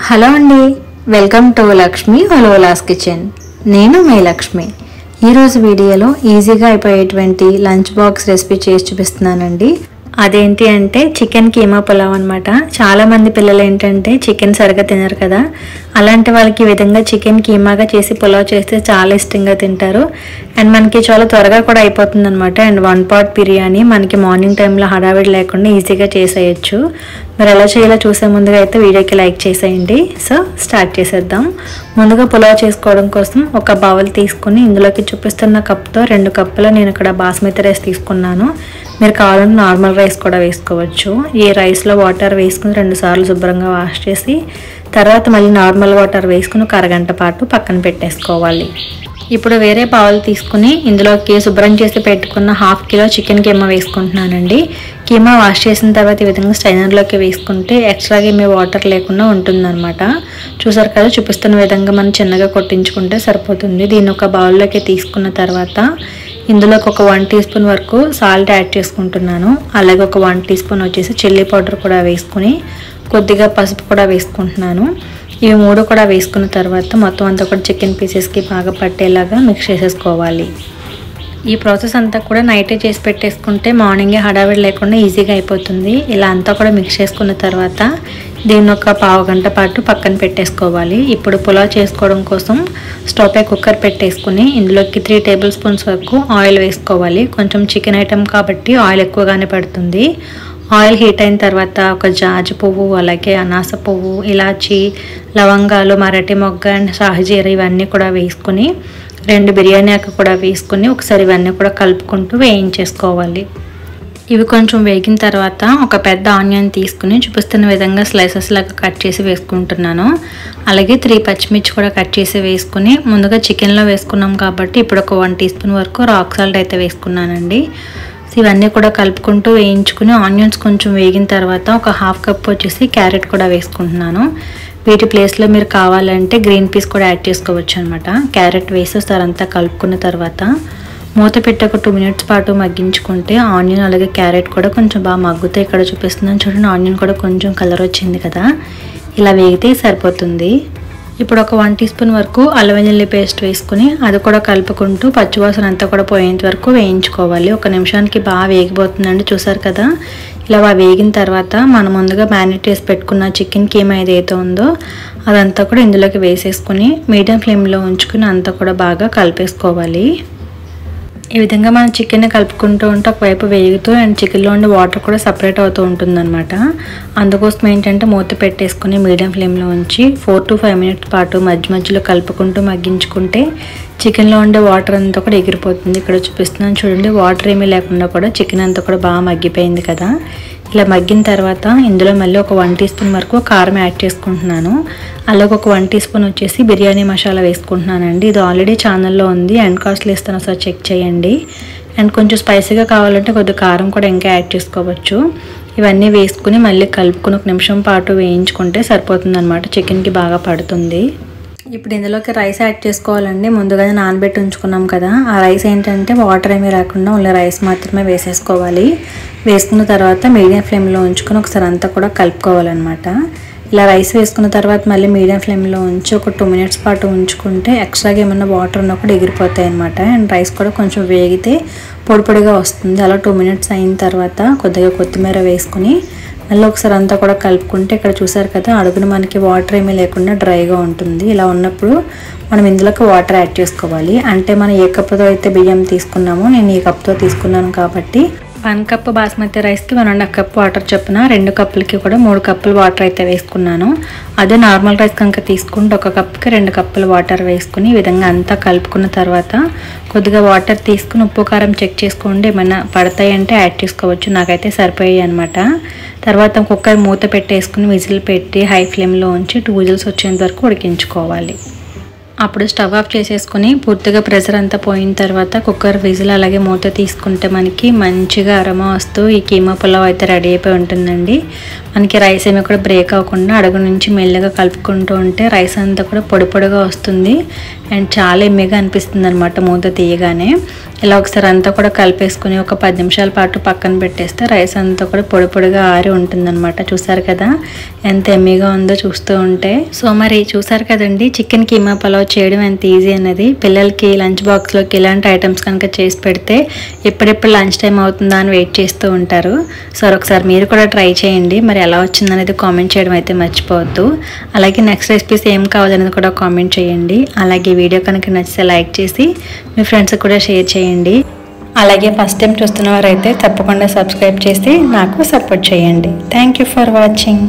Hello అండి, welcome to Lakshmi హలోలాస్ kitchen. నేను మీ లక్ష్మి. ఈరోజు వీడియోలో ఈజీగా అయిపోయేటువంటి లంచ్ బాక్స్ రెసిపీ చేసి చూపిస్తున్నానండి. అదేంటి అంటే చికెన్ కీమా పులావ్ అనమాట. చాలామంది పిల్లలు ఏంటంటే చికెన్ సరిగ్గా తినరు కదా, అలాంటి వాళ్ళకి ఈ విధంగా చికెన్ కీమాగా చేసి పులావ్ చేస్తే చాలా ఇష్టంగా తింటారు. అండ్ మనకి చాలా త్వరగా కూడా అయిపోతుంది అనమాట. అండ్ 1 pot బిర్యానీ మనకి మార్నింగ్ టైంలో హడావిడి లేకుండా ఈజీగా చేసేయచ్చు. మరి ఎలా చేయాలో చూసే ముందుగా అయితే వీడియోకి లైక్ చేసేయండి. సో స్టార్ట్ చేసేద్దాం. ముందుగా పులావ్ చేసుకోవడం కోసం ఒక బౌల్ తీసుకుని ఇందులోకి చూపిస్తున్న కప్తో 2 కప్పులు నేను ఇక్కడ బాస్మతి రైస్ తీసుకున్నాను. మీరు కావాలంటే నార్మల్ రైస్ కూడా వేసుకోవచ్చు. ఈ రైస్లో వాటర్ వేసుకుని 2 సార్లు శుభ్రంగా వాష్ చేసి తర్వాత మళ్ళీ నార్మల్ వాటర్ వేసుకుని ఒక అరగంట పాటు పక్కన పెట్టేసుకోవాలి. ఇప్పుడు వేరే బౌల్ తీసుకుని ఇందులోకి శుభ్రం చేసి పెట్టుకున్న 1/2 కిలో చికెన్ కీమా వేసుకుంటున్నానండి. కీమా వాష్ చేసిన తర్వాత ఈ విధంగా స్ట్రైనర్లోకి వేసుకుంటే ఎక్స్ట్రాగా ఏమీ వాటర్ లేకుండా ఉంటుందన్నమాట. చూసారు కదా, చూపిస్తున్న విధంగా మనం చిన్నగా కొట్టించుకుంటే సరిపోతుంది. దీన్ని ఒక బౌల్లోకి తీసుకున్న తర్వాత ఇందులోకి ఒక 1 టీ స్పూన్ వరకు సాల్ట్ యాడ్ చేసుకుంటున్నాను. అలాగే ఒక 1 టీ స్పూన్ వచ్చేసి చిల్లీ పౌడర్ కూడా వేసుకుని కొద్దిగా పసుపు కూడా వేసుకుంటున్నాను. ఇవి 3 కూడా వేసుకున్న తర్వాత మొత్తం అంతా కూడా చికెన్ పీసెస్కి బాగా పట్టేలాగా మిక్స్ చేసేసుకోవాలి. ఈ ప్రాసెస్ అంతా కూడా నైటే చేసి పెట్టేసుకుంటే మార్నింగే హడావిడి లేకుండా ఈజీగా అయిపోతుంది. ఇలా అంతా కూడా మిక్స్ చేసుకున్న తర్వాత దీన్ని ఒక పావు గంట పాటు పక్కన పెట్టేసుకోవాలి. ఇప్పుడు పులావ్ చేసుకోవడం కోసం స్టవ్ పై కుక్కర్ పెట్టేసుకుని ఇందులోకి 3 టేబుల్ స్పూన్స్ వరకు ఆయిల్ వేసుకోవాలి. కొంచెం చికెన్ ఐటెం కాబట్టి ఆయిల్ ఎక్కువగానే పడుతుంది. ఆయిల్ హీట్ అయిన తర్వాత ఒక జాజి పువ్వు, అలాగే అనాస పువ్వు, ఇలాచి, లవంగాలు, మరాఠీ మొగ్గ అండ్ షాహజీరా ఇవన్నీ కూడా వేసుకుని 2 బిర్యానీ ఆకు కూడా వేసుకుని ఒకసారి ఇవన్నీ కూడా కలుపుకుంటూ వేయించేసుకోవాలి. ఇవి కొంచెం వేగిన తర్వాత ఒక పెద్ద ఆనియన్ తీసుకుని చూపిస్తున్న విధంగా స్లైసెస్ లాగా కట్ చేసి వేసుకుంటున్నాను. అలాగే 3 పచ్చిమిర్చి కూడా కట్ చేసి వేసుకుని ముందుగా చికెన్లో వేసుకున్నాం కాబట్టి ఇప్పుడు ఒక 1 టీ స్పూన్ వరకు రాక్ సాల్ట్ అయితే వేసుకున్నానండి. ఇవన్నీ కూడా కలుపుకుంటూ వేయించుకుని ఆనియన్స్ కొంచెం వేగిన తర్వాత ఒక 1/2 కప్ వచ్చేసి క్యారెట్ కూడా వేసుకుంటున్నాను. వీటి ప్లేస్లో మీరు కావాలంటే గ్రీన్ పీస్ కూడా యాడ్ చేసుకోవచ్చు అనమాట. క్యారెట్ వేసేస్తారు అంతా కలుపుకున్న తర్వాత మూత పెట్టి ఒక 2 మినిట్స్ పాటు మగ్గించుకుంటే ఆనియన్ అలాగే క్యారెట్ కూడా కొంచెం బాగా మగ్గుతాయి. ఇక్కడ చూపిస్తున్నాను చూడండి, ఆనియన్ కూడా కొంచెం కలర్ వచ్చింది కదా, ఇలా వేగితే సరిపోతుంది. ఇప్పుడు ఒక 1 టీ స్పూన్ వరకు అల్లం వెల్లుల్లి పేస్ట్ వేసుకుని అది కూడా కలుపుకుంటూ పచ్చివాసన అంతా కూడా పోయేంత వరకు వేయించుకోవాలి. 1 నిమిషానికి బాగా వేగిపోతుందండి. చూసారు కదా, ఇలా వేగిన తర్వాత మనం ముందుగా మ్యారినేట్ చేసి పెట్టుకున్న చికెన్ కీమా ఏదైతే ఉందో అదంతా కూడా ఇందులోకి వేసేసుకుని మీడియం ఫ్లేమ్లో ఉంచుకుని అంతా కూడా బాగా కలిపేసుకోవాలి. ఈ విధంగా మనం చికెన్ని కలుపుకుంటూ ఉంటే ఒకవైపు వేగుతూ అండ్ చికెన్లో ఉండే వాటర్ కూడా సపరేట్ అవుతూ ఉంటుందన్నమాట. అందుకోసం ఏంటంటే మూత పెట్టేసుకుని మీడియం ఫ్లేమ్లో ఉంచి 4 to 5 మినిట్స్ పాటు మధ్యలో కలుపుకుంటూ మగ్గించుకుంటే చికెన్లో ఉండే వాటర్ అంతా కూడా ఎగిరిపోతుంది. ఇక్కడ చూపిస్తున్నాను చూడండి, వాటర్ ఏమీ లేకుండా కూడా చికెన్ అంతా కూడా బాగా మగ్గిపోయింది కదా. ఇలా మగ్గిన తర్వాత ఇందులో మళ్ళీ ఒక 1 టీ స్పూన్ వరకు కారం యాడ్ చేసుకుంటున్నాను. అలాగే ఒక 1 టీ స్పూన్ వచ్చేసి బిర్యానీ మసాలా వేసుకుంటున్నానండి. ఇది ఆల్రెడీ ఛానల్లో ఉంది, అండ్ కాస్ట్లో ఇస్తాను, ఒకసారి చెక్ చేయండి. అండ్ కొంచెం స్పైసీగా కావాలంటే కొద్దిగా కారం కూడా ఇంకా యాడ్ చేసుకోవచ్చు. ఇవన్నీ వేసుకుని మళ్ళీ కలుపుకుని 1 నిమిషం పాటు వేయించుకుంటే సరిపోతుంది అనమాట, చికెన్కి బాగా పడుతుంది. ఇప్పుడు ఇందులోకి రైస్ యాడ్ చేసుకోవాలండి. ముందుగానే నానబెట్టి ఉంచుకున్నాం కదా, ఆ రైస్ ఏంటంటే వాటర్ ఏమీ రాకుండా ఓన్లీ రైస్ మాత్రమే వేసేసుకోవాలి. వేసుకున్న తర్వాత మీడియం ఫ్లేమ్లో ఉంచుకొని ఒకసారి అంతా కూడా కలుపుకోవాలన్నమాట. ఇలా రైస్ వేసుకున్న తర్వాత మళ్ళీ మీడియం ఫ్లేమ్లో ఉంచి ఒక 2 మినిట్స్ పాటు ఉంచుకుంటే ఎక్స్ట్రాగా ఏమన్నా వాటర్ ఉన్నా కూడా ఎగిరిపోతాయి అనమాట. అండ్ రైస్ కూడా కొంచెం వేగితే పొడి పొడిగా వస్తుంది. అలా 2 మినిట్స్ అయిన తర్వాత కొద్దిగా కొత్తిమీర వేసుకుని మళ్ళీ ఒకసారి అంతా కూడా కలుపుకుంటే ఇక్కడ చూసారు కదా, అడుగున మనకి వాటర్ ఏమీ లేకుండా డ్రైగా ఉంటుంది. ఇలా ఉన్నప్పుడు మనం ఇందులోకి వాటర్ యాడ్ చేసుకోవాలి. అంటే మనం ఏ కప్పుతో అయితే బియ్యం తీసుకున్నామో నేను ఈ కప్తో తీసుకున్నాను కాబట్టి 1 కప్ బాస్మతి రైస్కి 1.5 కప్ వాటర్ చొప్పున 2 కప్పులకి కూడా 3 కప్పులు వాటర్ అయితే వేసుకున్నాను. అదే నార్మల్ రైస్ కనుక తీసుకుంటే 1 కప్కి 2 కప్పులు వాటర్ వేసుకుని ఈ విధంగా అంతా కలుపుకున్న తర్వాత కొద్దిగా వాటర్ తీసుకుని ఉప్పు కారం చెక్ చేసుకోండి, ఏమైనా పడతాయి అంటే యాడ్ చేసుకోవచ్చు. నాకైతే సరిపోయాయి అనమాట. తర్వాత కుక్కర్ మూత పెట్టేసుకుని విజిల్ పెట్టి హై ఫ్లేమ్లో ఉంచి 2 విజిల్స్ వచ్చేంత వరకు ఉడికించుకోవాలి. అప్పుడు స్టవ్ ఆఫ్ చేసేసుకుని పూర్తిగా ప్రెషర్ అంతా పోయిన తర్వాత కుక్కర్ విజిల్ అలాగే మూత తీసుకుంటే మనకి మంచిగా అరోమా వస్తూ ఈ కీమా పులావ్ అయితే రెడీ అయిపోయి ఉంటుందండి. మనకి రైస్ ఏమీ కూడా బ్రేక్ అవ్వకుండా అడుగు నుంచి మెల్లగా కలుపుకుంటూ ఉంటే రైస్ అంతా కూడా పొడి పొడిగా వస్తుంది అండ్ చాలా ఎమ్మెగా అనిపిస్తుంది అనమాట మూత తీయగానే. ఇలా ఒకసారి అంతా కూడా కలిపేసుకుని ఒక 10 నిమిషాల పాటు పక్కన పెట్టేస్తే రైస్ అంతా కూడా పొడి పొడిగా ఆరి ఉంటుందన్నమాట. చూసారు కదా, ఎంత ఎమ్మీగా ఉందో చూస్తూ ఉంటే. సో మరి చూసారు కదండి చికెన్ కీమా పలావ్ చేయడం ఎంత ఈజీ అన్నది. పిల్లలకి లంచ్ బాక్స్లోకి ఇలాంటి ఐటమ్స్ కనుక చేసి పెడితే ఎప్పుడెప్పుడు లంచ్ టైం అవుతుందా అని వెయిట్ చేస్తూ ఉంటారు. సో ఒకసారి మీరు కూడా ట్రై చేయండి. మరి ఎలా వచ్చిందనేది కామెంట్ చేయడం అయితే మర్చిపోవద్దు. అలాగే నెక్స్ట్ రెసిపీస్ ఏం కావాలనేది కూడా కామెంట్ చేయండి. అలాగే వీడియో కనుక నచ్చితే లైక్ చేసి మీ ఫ్రెండ్స్కి కూడా షేర్ చేయండి. అలాగే ఫస్ట్ టైం చూస్తున్న వారైతే తప్పకుండా సబ్స్క్రైబ్ చేసి నాకు సపోర్ట్ చేయండి. Thank you for watching.